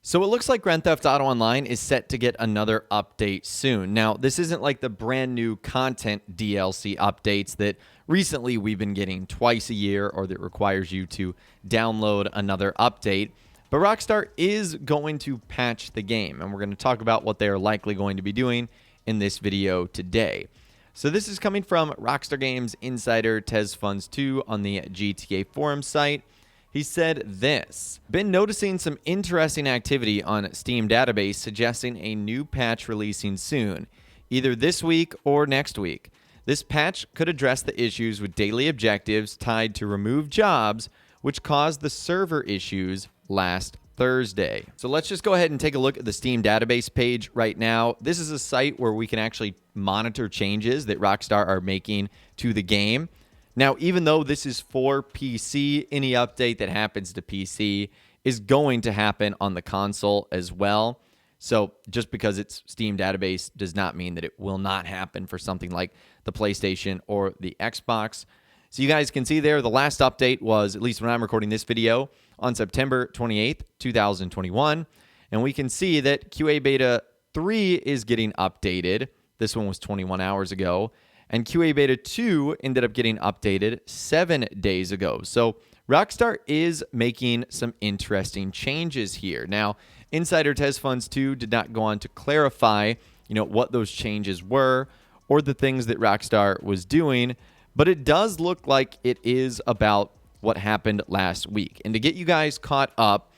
So it looks like Grand Theft Auto Online is set to get another update soon. Now, this isn't like the brand new content DLC updates that recently we've been getting twice a year or that requires you to download another update. But Rockstar is going to patch the game, and we're going to talk about what they are likely going to be doing in this video today. So this is coming from Rockstar Games insider TezFunds2 on the GTA forum site. He said this: been noticing some interesting activity on Steam database suggesting a new patch releasing soon, either this week or next week. This patch could address the issues with daily objectives tied to remove jobs, which caused the server issues last Thursday. So let's just go ahead and take a look at the Steam database page right now. This is a site where we can actually monitor changes that Rockstar are making to the game. Now, even though this is for PC, any update that happens to PC is going to happen on the console as well. So just because it's Steam database does not mean that it will not happen for something like the PlayStation or the Xbox. So you guys can see there, the last update was, at least when I'm recording this video, on September 28th, 2021. And we can see that QA Beta 3 is getting updated. This one was 21 hours ago. And QA Beta 2 ended up getting updated 7 days ago. So Rockstar is making some interesting changes here. Now, insider TezFunds2 did not go on to clarify, what those changes were or the things that Rockstar was doing, but it does look like it is about what happened last week. And to get you guys caught up,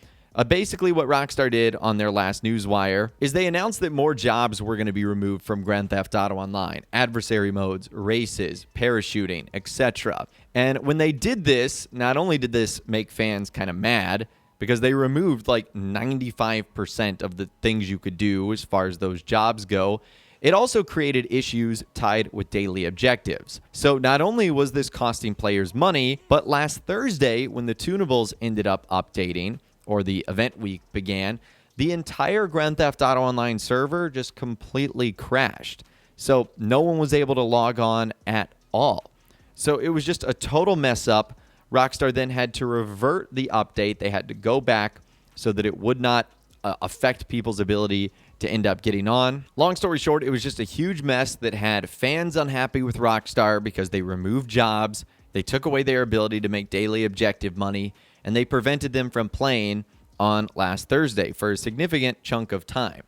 basically what Rockstar did on their last newswire is they announced that more jobs were going to be removed from Grand Theft Auto Online: adversary modes, races, parachuting, etc. And when they did this, not only did this make fans kind of mad, because they removed like 95% of the things you could do as far as those jobs go, it also created issues tied with daily objectives. So not only was this costing players money, but last Thursday, when the tunables ended up updating, or the event week began, the entire Grand Theft Auto Online server just completely crashed. So no one was able to log on at all. So it was just a total mess up. Rockstar then had to revert the update. They had to go back so that it would not affect people's ability to end up getting on. Long story short, it was just a huge mess that had fans unhappy with Rockstar because they removed jobs, they took away their ability to make daily objective money, and they prevented them from playing on last Thursday for a significant chunk of time.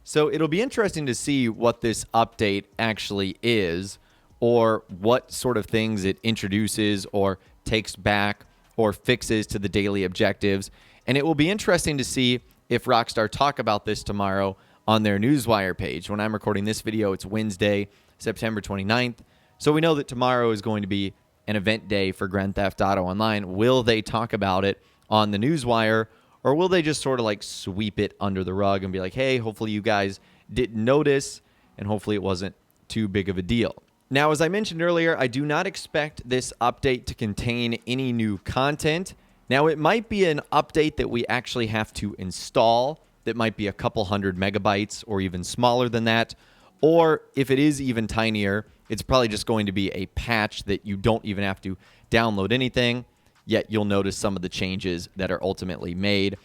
So it'll be interesting to see what this update actually is, or what sort of things it introduces or takes back or fixes to the daily objectives. And it will be interesting to see if Rockstar talk about this tomorrow on their newswire page. When I'm recording this video, it's Wednesday, September 29th. So we know that tomorrow is going to be an event day for Grand Theft Auto Online. Will they talk about it on the newswire, or will they just sort of like sweep it under the rug and be like, hey, hopefully you guys didn't notice, and hopefully it wasn't too big of a deal. Now, as I mentioned earlier, I do not expect this update to contain any new content. Now, it might be an update that we actually have to install that might be a couple hundred megabytes or even smaller than that. Or if it is even tinier, it's probably just going to be a patch that you don't even have to download anything, yet you'll notice some of the changes that are ultimately made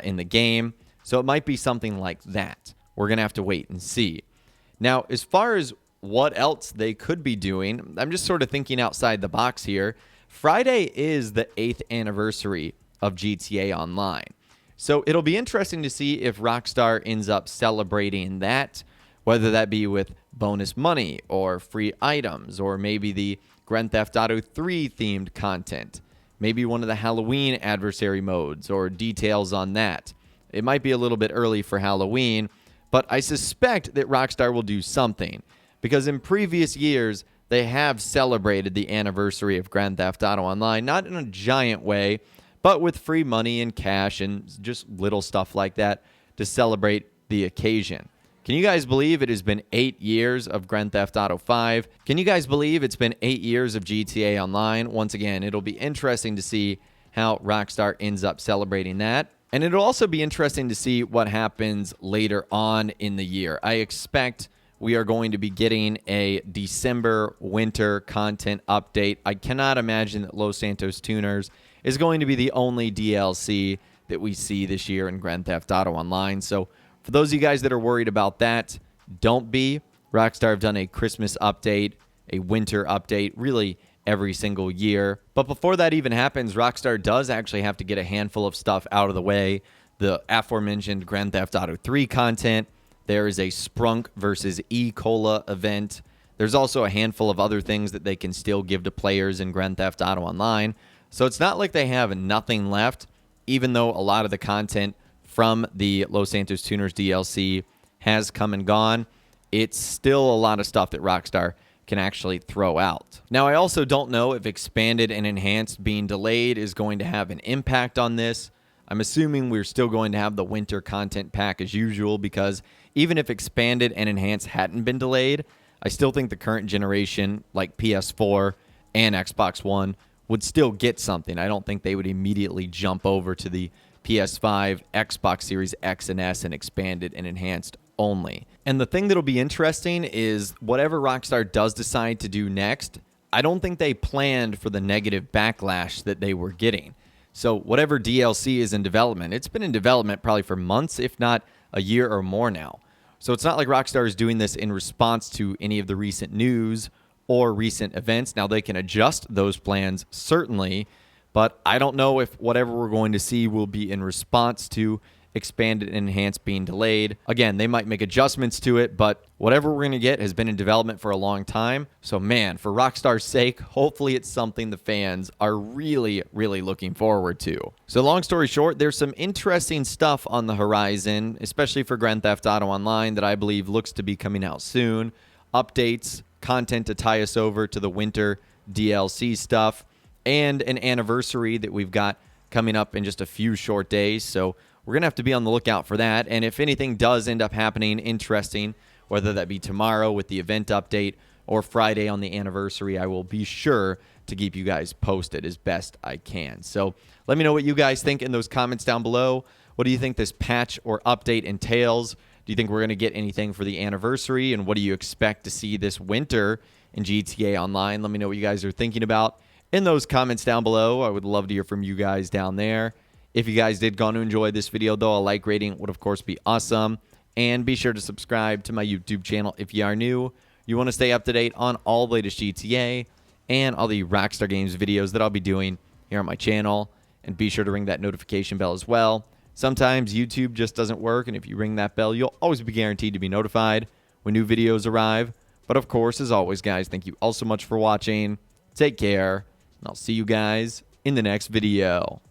in the game. So it might be something like that. We're going to have to wait and see. Now, as far as what else they could be doing, I'm just sort of thinking outside the box here. Friday is the 8th anniversary of GTA Online. So it'll be interesting to see if Rockstar ends up celebrating that, whether that be with bonus money or free items, or maybe the Grand Theft Auto 3 themed content, maybe one of the Halloween adversary modes, or details on that. It might be a little bit early for Halloween, but I suspect that Rockstar will do something, because in previous years, they have celebrated the anniversary of Grand Theft Auto Online, not in a giant way, but with free money and cash and just little stuff like that to celebrate the occasion. Can you guys believe it has been 8 years of Grand Theft Auto 5? Can you guys believe it's been 8 years of GTA Online? Once again, it'll be interesting to see how Rockstar ends up celebrating that. And it'll also be interesting to see what happens later on in the year. I expect we are going to be getting a December winter content update. I cannot imagine that Los Santos Tuners is going to be the only DLC that we see this year in Grand Theft Auto Online. So for those of you guys that are worried about that, don't be. Rockstar have done a Christmas update, a winter update, really every single year. But before that even happens, Rockstar does actually have to get a handful of stuff out of the way. The aforementioned Grand Theft Auto 3 content. There is a Sprunk versus E-Cola event. There's also a handful of other things that they can still give to players in Grand Theft Auto Online. So it's not like they have nothing left, even though a lot of the content from the Los Santos Tuners DLC has come and gone. It's still a lot of stuff that Rockstar can actually throw out. Now, I also don't know if expanded and enhanced being delayed is going to have an impact on this. I'm assuming we're still going to have the winter content pack as usual, because even if expanded and enhanced hadn't been delayed, I still think the current generation, like PS4 and Xbox One, would still get something. I don't think they would immediately jump over to the PS5, Xbox Series X and S, and expanded and enhanced only. And the thing that'll be interesting is whatever Rockstar does decide to do next, I don't think they planned for the negative backlash that they were getting. So whatever DLC is in development, it's been in development probably for months, if not a year or more now. So it's not like Rockstar is doing this in response to any of the recent news or recent events. Now, they can adjust those plans, certainly, but I don't know if whatever we're going to see will be in response to expanded and enhanced being delayed. Again, they might make adjustments to it, but whatever we're going to get has been in development for a long time. So, man, for Rockstar's sake, hopefully it's something the fans are really, really looking forward to. So, long story short, there's some interesting stuff on the horizon, especially for Grand Theft Auto Online, that I believe looks to be coming out soon. Updates, content to tie us over to the winter DLC stuff, and an anniversary that we've got coming up in just a few short days. So we're going to have to be on the lookout for that. And if anything does end up happening interesting, whether that be tomorrow with the event update or Friday on the anniversary, I will be sure to keep you guys posted as best I can. So let me know what you guys think in those comments down below. What do you think this patch or update entails? Do you think we're going to get anything for the anniversary? And what do you expect to see this winter in GTA Online? Let me know what you guys are thinking about in those comments down below. I would love to hear from you guys down there. If you guys did go to enjoy this video, though, a like rating would, of course, be awesome. And be sure to subscribe to my YouTube channel if you are new. You want to stay up to date on all the latest GTA and all the Rockstar Games videos that I'll be doing here on my channel. And be sure to ring that notification bell as well. Sometimes YouTube just doesn't work, and if you ring that bell, you'll always be guaranteed to be notified when new videos arrive. But, of course, as always, guys, thank you all so much for watching. Take care, and I'll see you guys in the next video.